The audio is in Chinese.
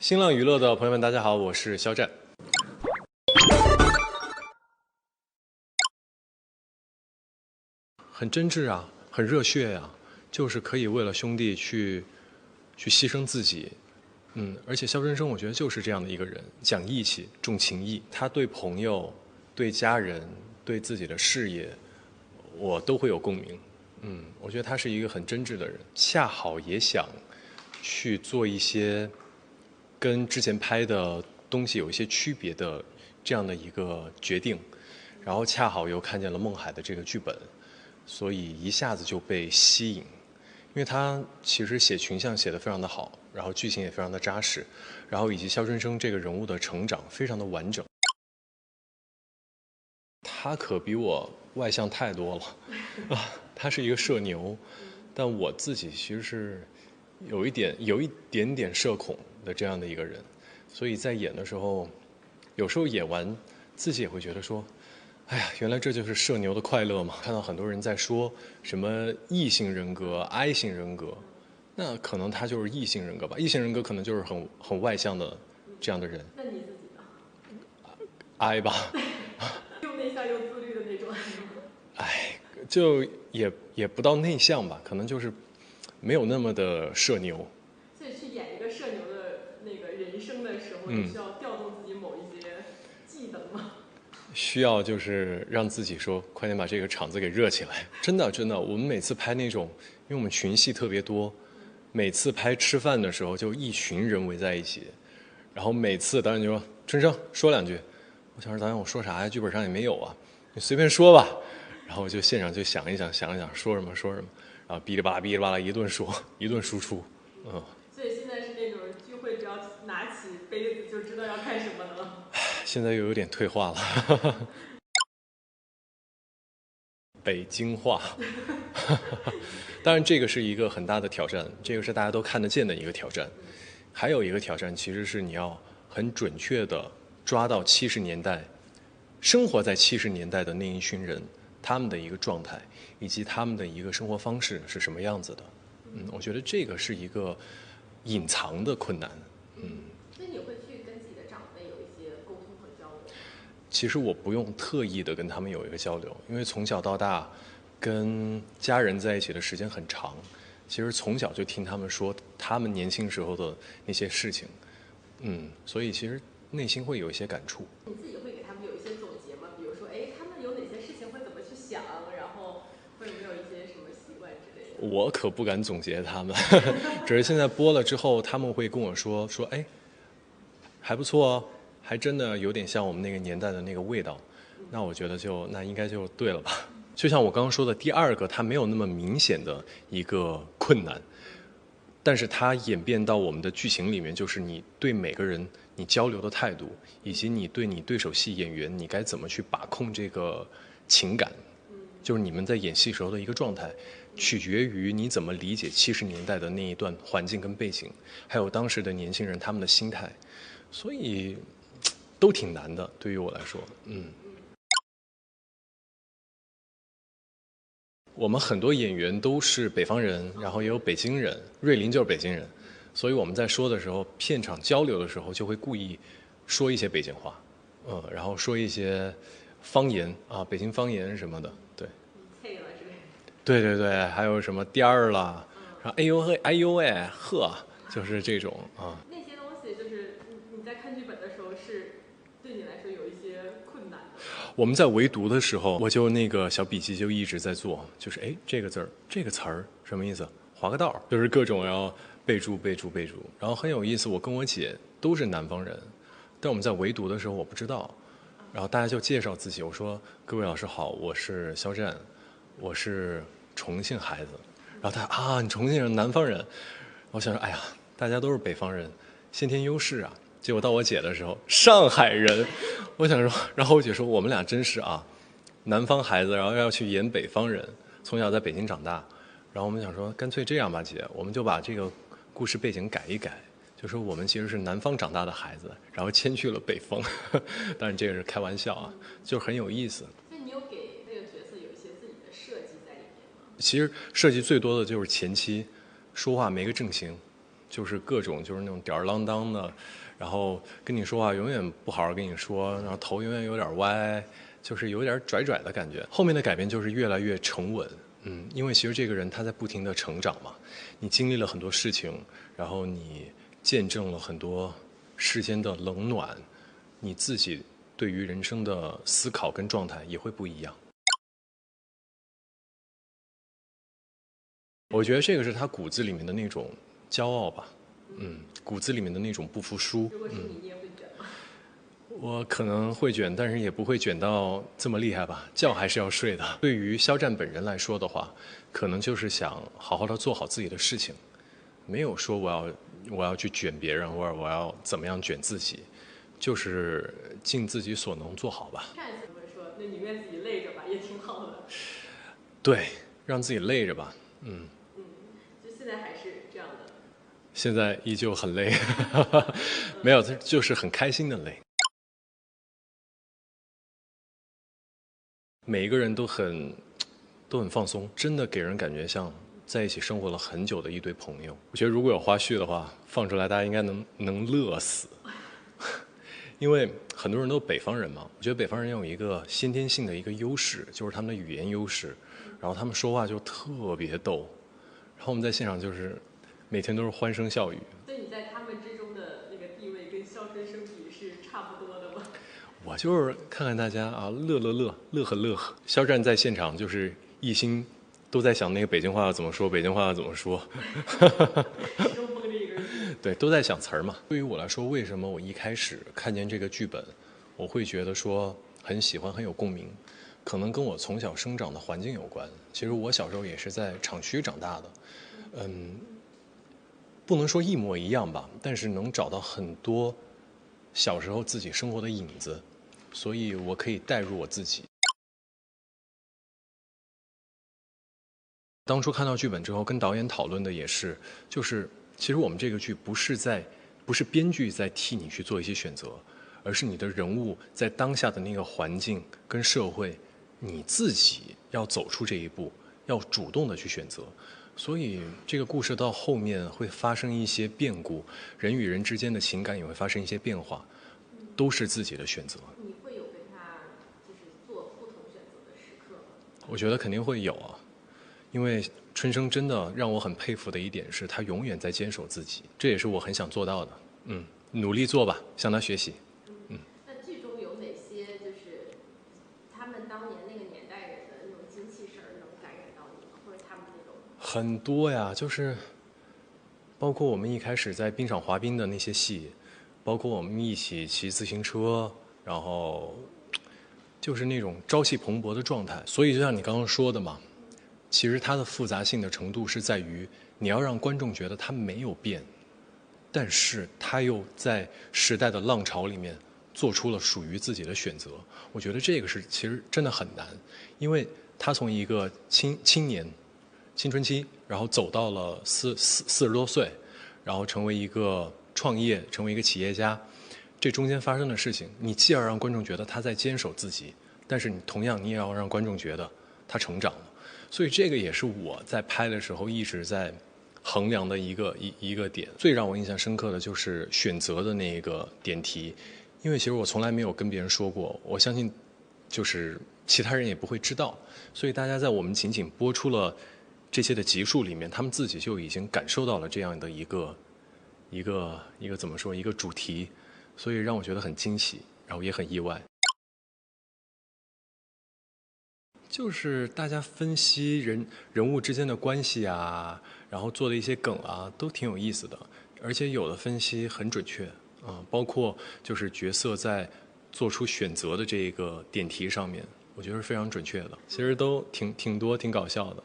新浪娱乐的朋友们，大家好，我是肖战。很真挚啊，很热血呀、就是可以为了兄弟去牺牲自己。而且肖申生我觉得就是这样的一个人，讲义气，重情义。他对朋友、对家人、对自己的事业，我都会有共鸣。我觉得他是一个很真挚的人，恰好也想去做一些跟之前拍的东西有一些区别的这样的一个决定，然后恰好又看见了孟海的这个剧本，所以一下子就被吸引。因为他其实写群像写得非常的好，然后剧情也非常的扎实，然后以及肖申生这个人物的成长非常的完整。他可比我外向太多了啊！他是一个社牛，但我自己其实是有一点点社恐的这样的一个人，所以在演的时候，有时候演完自己也会觉得说，哎呀，原来这就是社牛的快乐嘛！看到很多人在说什么异性人格、I 型人格，那可能他就是异性人格吧。异性人格可能就是很外向的这样的人。那你自己呢？I 吧。又内向又自律的那种。哎，就也不到内向吧，可能就是没有那么的社牛。所以去演一个社牛的那个人生的时候，你需要调动自己某一些技能吗？需要就是让自己说，快点把这个场子给热起来。真的真的，我们每次拍那种，因为我们群戏特别多，每次拍吃饭的时候就一群人围在一起，然后每次导演就说：“春生说两句。”我想说导演我说啥呀？剧本上也没有啊，你随便说吧。然后我就现场就想一想说什么，然后哔哩吧啦一顿说，一顿输出。所以现在是那种聚会，只要拿起杯子就知道要看什么的了。现在又有点退化了。北京话。当然这个是一个很大的挑战，这个是大家都看得见的一个挑战。还有一个挑战其实是你要很准确的抓到70年代生活在70年代的那一群人，他们的一个状态以及他们的一个生活方式是什么样子的。我觉得这个是一个隐藏的困难。所以你会去跟自己的长辈有一些沟通和交流？其实我不用特意的跟他们有一个交流，因为从小到大跟家人在一起的时间很长，其实从小就听他们说他们年轻时候的那些事情，所以其实内心会有一些感触。你自己会给他们有一些总结吗？比如说，哎，他们有哪些事情会怎么去想，然后会有没有一些什么习惯之类的？我可不敢总结他们，只是现在播了之后，他们会跟我说，哎，还不错哦，还真的有点像我们那个年代的那个味道。那我觉得那应该就对了吧。就像我刚刚说的，第二个它没有那么明显的一个困难，但是它演变到我们的剧情里面，就是你对每个人你交流的态度，以及你对你对手戏演员你该怎么去把控这个情感，就是你们在演戏时候的一个状态，取决于你怎么理解70年代的那一段环境跟背景，还有当时的年轻人他们的心态，所以都挺难的，对于我来说。我们很多演员都是北方人，然后也有北京人，瑞林就是北京人，所以我们在说的时候，片场交流的时候就会故意说一些北京话，然后说一些方言啊，北京方言什么的，对。配了之类的。对对对，还有什么颠儿啦，然后哎呦嘿，哎呦喂，呵，就是这种啊。那些东西就是你在看剧本的时候是对你来说有一些困难的。我们在围读的时候，我就那个小笔记就一直在做，就是哎，这个字儿，这个词儿什么意思？划个道儿，就是各种要备注。然后很有意思，我跟我姐都是南方人，但我们在围读的时候我不知道，然后大家就介绍自己，我说各位老师好，我是肖战，我是重庆孩子。然后他啊，你重庆人，南方人。我想说，哎呀，大家都是北方人，先天优势啊。结果到我姐的时候，上海人。我想说，然后我姐说我们俩真是啊，南方孩子，然后要去演北方人，从小在北京长大。然后我们想说，干脆这样吧，姐，我们就把这个故事背景改一改，就说我们其实是南方长大的孩子，然后迁去了北方。当然这个是开玩笑啊，就很有意思。所以你有给那个角色有一些自己的设计在里面吗？其实设计最多的就是前期说话没个正形，就是各种就是那种吊儿郎当的，然后跟你说话永远不好好跟你说，然后头永远有点歪，就是有点拽拽的感觉。后面的改变就是越来越沉稳，因为其实这个人他在不停的成长嘛，你经历了很多事情，然后你见证了很多世间的冷暖，你自己对于人生的思考跟状态也会不一样。我觉得这个是他骨子里面的那种骄傲吧，骨子里面的那种不服输。如果是你，你也会卷吗？我可能会卷，但是也不会卷到这么厉害吧，觉还是要睡的。对于肖战本人来说的话，可能就是想好好的做好自己的事情，没有说我要去卷别人，或者我要怎么样卷自己，就是尽自己所能做好吧。上一次我们说，那宁愿自己累着吧，也挺好的。对，让自己累着吧。就现在还是这样的。现在依旧很累，没有，就是很开心的累。每一个人都很放松，真的给人感觉像在一起生活了很久的一堆朋友。我觉得如果有花絮的话，放出来大家应该能乐死。因为很多人都是北方人嘛，我觉得北方人有一个先天性的一个优势，就是他们的语言优势，然后他们说话就特别逗，然后我们在现场就是每天都是欢声笑语。所以你在他们之中的那个地位跟肖申生比是差不多的吗？我就是看看大家啊，乐呵乐呵。肖战在现场就是一心都在想那个北京话要怎么说，北京话要怎么说。始终绷着一根筋。对，都在想词儿嘛。对于我来说，为什么我一开始看见这个剧本，我会觉得说很喜欢，很有共鸣，可能跟我从小生长的环境有关。其实我小时候也是在厂区长大的，不能说一模一样吧，但是能找到很多小时候自己生活的影子，所以我可以代入我自己。当初看到剧本之后，跟导演讨论的也是，就是其实我们这个剧不是编剧在替你去做一些选择，而是你的人物在当下的那个环境跟社会，你自己要走出这一步，要主动的去选择。所以这个故事到后面会发生一些变故，人与人之间的情感也会发生一些变化，都是自己的选择。你会有跟他就是做不同选择的时刻吗？我觉得肯定会有啊，因为春生真的让我很佩服的一点是他永远在坚守自己，这也是我很想做到的。努力做吧，向他学习。那剧中有哪些就是他们当年那个年代人的那种精气神儿能感染到你吗？或者他们那种很多呀，就是包括我们一开始在冰场滑冰的那些戏，包括我们一起骑自行车，然后就是那种朝气蓬勃的状态。所以就像你刚刚说的嘛，其实它的复杂性的程度是在于你要让观众觉得它没有变，但是他又在时代的浪潮里面做出了属于自己的选择。我觉得这个是其实真的很难，因为他从一个青年青春期，然后走到了四十多岁，然后成为一个创业，成为一个企业家，这中间发生的事情，你既要让观众觉得他在坚守自己，但是你同样你也要让观众觉得他成长了。所以这个也是我在拍的时候一直在衡量的一个点。最让我印象深刻的就是选择的那个点题，因为其实我从来没有跟别人说过，我相信就是其他人也不会知道，所以大家在我们仅仅播出了这些的集数里面，他们自己就已经感受到了这样的一个怎么说一个主题，所以让我觉得很惊喜，然后也很意外。就是大家分析人物之间的关系啊，然后做的一些梗啊，都挺有意思的，而且有的分析很准确啊，包括就是角色在做出选择的这个点题上面，我觉得是非常准确的。其实都挺多挺搞笑的。